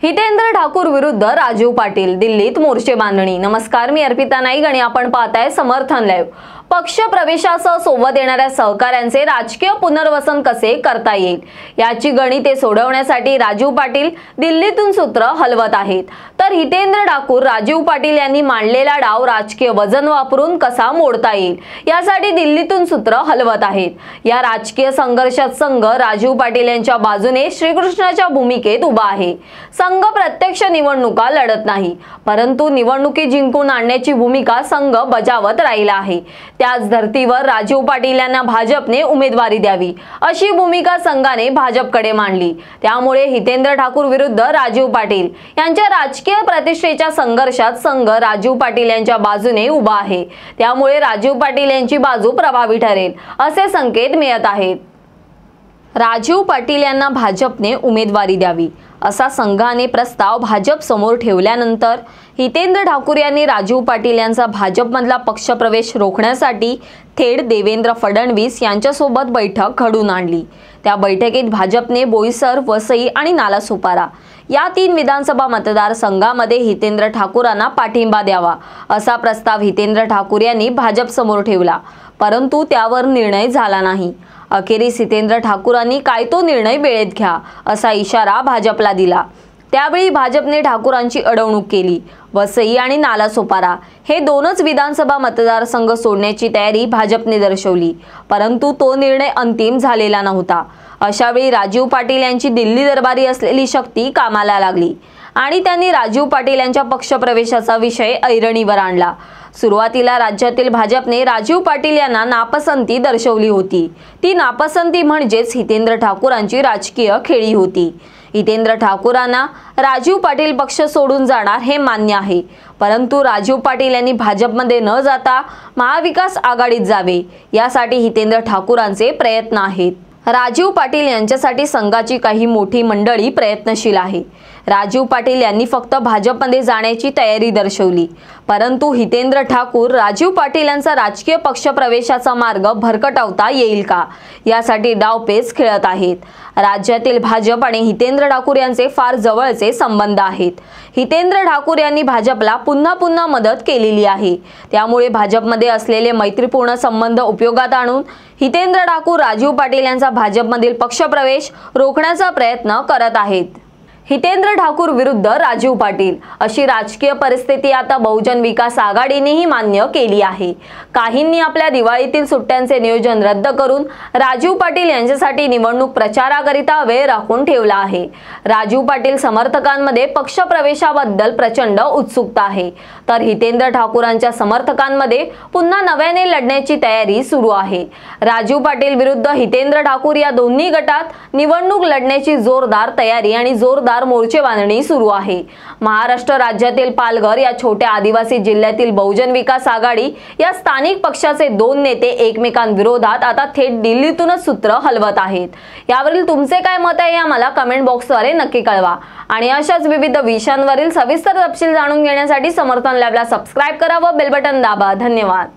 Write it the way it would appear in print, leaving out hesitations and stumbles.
हितेंद्र ठाकूर विरुद्ध राजीव पाटील, दिल्लीत मोर्चे बांधणी। नमस्कार, मी अर्पिता नाईक आणि आपण पाहताय समर्थन लाईव्ह। पक्ष प्रवेशासह सोबत येणाऱ्या सहकाऱ्यांचे राजकीय पुनर्वसन कसे करता येईल याची गणिते सोडवण्यासाठी राजीव पाटील दिल्लीतून सूत्र हलवत आहेत। तर हितेंद्र ठाकूर राजीव पाटील यांनी मांडलेला डाव राजकीय वजन वापरून कसा मोडता येईल यासाठी दिल्लीतून सूत्र हलवत आहेत। या राजकीय संघर्षात संघ राजीव पाटील यांच्या बाजूने श्रीकृष्णाच्या भूमिकेत उभा आहे। संघ प्रत्यक्ष निवडणुका लढत नाही, परंतु निवडणुकी जिंकून आणण्याची भूमिका संघ बजावत राहिला आहे। त्याच धर्तीवर राजीव पाटील यांना भाजपने उमेदवारी द्यावी अशी भूमिका संघाने भाजपकडे मांडली। त्यामुळे हितेंद्र ठाकूर विरुद्ध राजीव पाटील यांच्या राजकीय प्रतिष्ठेच्या संघर्षात संघ राजीव पाटील यांच्या बाजूने उभा आहे। त्यामुळे राजीव पाटील यांची बाजू प्रभावी ठरेल असे संकेत मिळत आहेत। राजीव पाटील यांना भाजपने उमेदवारी द्यावी असा संघाने प्रस्ताव भाजप समोर ठेवल्यानंतर हितेंद्र ठाकूर यांनी राजीव पाटील यांचा भाजपमधला पक्षप्रवेश रोखण्यासाठी थेट देवेंद्र फडणवीस यांच्यासोबत बैठक घडवून आणली। त्या बैठकीत भाजपने बोईसर, वसई आणि नालासोपारा या 3 विधानसभा मतदारसंघामध्ये हितेंद्र ठाकूरांना पाठिंबा द्यावा असा प्रस्ताव हितेंद्र ठाकूर यांनी भाजप समोर ठेवला, परंतु त्यावर निर्णय झाला नाही। अखेरीस हितेंद्र ठाकूरांनी काय तो निर्णय वेळेत घ्या असा इशारा भाजपला दिला। त्यावेळी भाजपने ठाकूरांची अडवणूक केली। वसई आणि नालासोपारा हे 2च विधानसभा मतदारसंघ सोडण्याची तयारी भाजपने दर्शवली, परंतु तो निर्णय अंतिम झालेला नव्हता। अशा वेळी राजीव पाटील यांची दिल्ली दरबारी असलेली शक्ती कामाला लागली आणि त्यांनी राजीव पाटील यांच्या पक्षप्रवेशाचा विषय ऐरणीवर आणला। सुरुवातीला राज्यातील भाजपने राजीव पाटील यांना नापसंती दर्शवली होती। ती नापसंती म्हणजेच हितेंद्र ठाकूरांची राजकीय खेळी होती। हितेंद्र ठाकूरांना राजीव पाटील पक्ष सोडून जाणार हे मान्य आहे, परंतु राजीव पाटील यांनी भाजपमध्ये न जाता महाविकास आघाडीत जावे यासाठी हितेंद्र ठाकूरांचे प्रयत्न आहेत। राजीव पाटील यांच्यासाठी संघाची काही मोठी मंडळी प्रयत्नशील आहे। राजीव पाटील यांनी फक्त भाजपमध्ये जाण्याची तयारी दर्शवली, परंतु हितेंद्र ठाकूर राजीव पाटील यांचा राजकीय पक्षप्रवेशाचा मार्ग भरकटवता येईल का यासाठी डावपेच खेळत आहेत। राज्यातील भाजप आणि हितेंद्र ठाकूर यांचे फार जवळचे संबंध आहेत। हितेंद्र ठाकूर यांनी भाजपला पुन्हा मदत केलेली आहे, त्यामुळे भाजपमध्ये असलेले मैत्रीपूर्ण संबंध उपयोगात आणून हितेंद्र ठाकूर राजीव पाटील यांचा भाजपमधील पक्षप्रवेश रोखण्याचा प्रयत्न करत आहेत। हितेंद्र ठाकूर विरुद्ध राजीव पाटील अशी राजकीय परिस्थिती आता बहुजन विकास आघाडीनेही मान्य केली आहे। काहींनी आपल्या दिवाळीतील सुट्ट्यांचे नियोजन रद्द करून राजीव पाटील यांच्यासाठी निवडणूक प्रचाराकरिता वेळ राखून ठेवला आहे। राजीव पाटील समर्थकांमध्ये पक्षप्रवेशाबद्दल प्रचंड उत्सुकता आहे, तर हितेंद्र ठाकूरांच्या समर्थकांमध्ये पुन्हा नव्याने लढण्याची तयारी सुरू आहे। राजीव पाटील विरुद्ध हितेंद्र ठाकूर या दोन्ही गटात निवडणूक लढण्याची जोरदार तयारी आणि जोरदार मोर्चे बांधणी सुरू आहे। महाराष्ट्र राज्यातील पालघर या छोट्या आदिवासी जिल्ह्यातील बहुजन विकास आघाडी या स्थानिक पक्षाचे 2 नेते एकमेकांविरोधात आता थेट दिल्लीतूनच सूत्र हलवत आहेत। यावरील तुमचे काय मत आहे आम्हाला कमेंट बॉक्सद्वारे नक्की कळवा आणि अशाच विविध विषयांवरील सविस्तर तपशील जाणून घेण्यासाठी समर्थन लाईव्हला सबस्क्राइब करा व बेल बटन दाबा। धन्यवाद।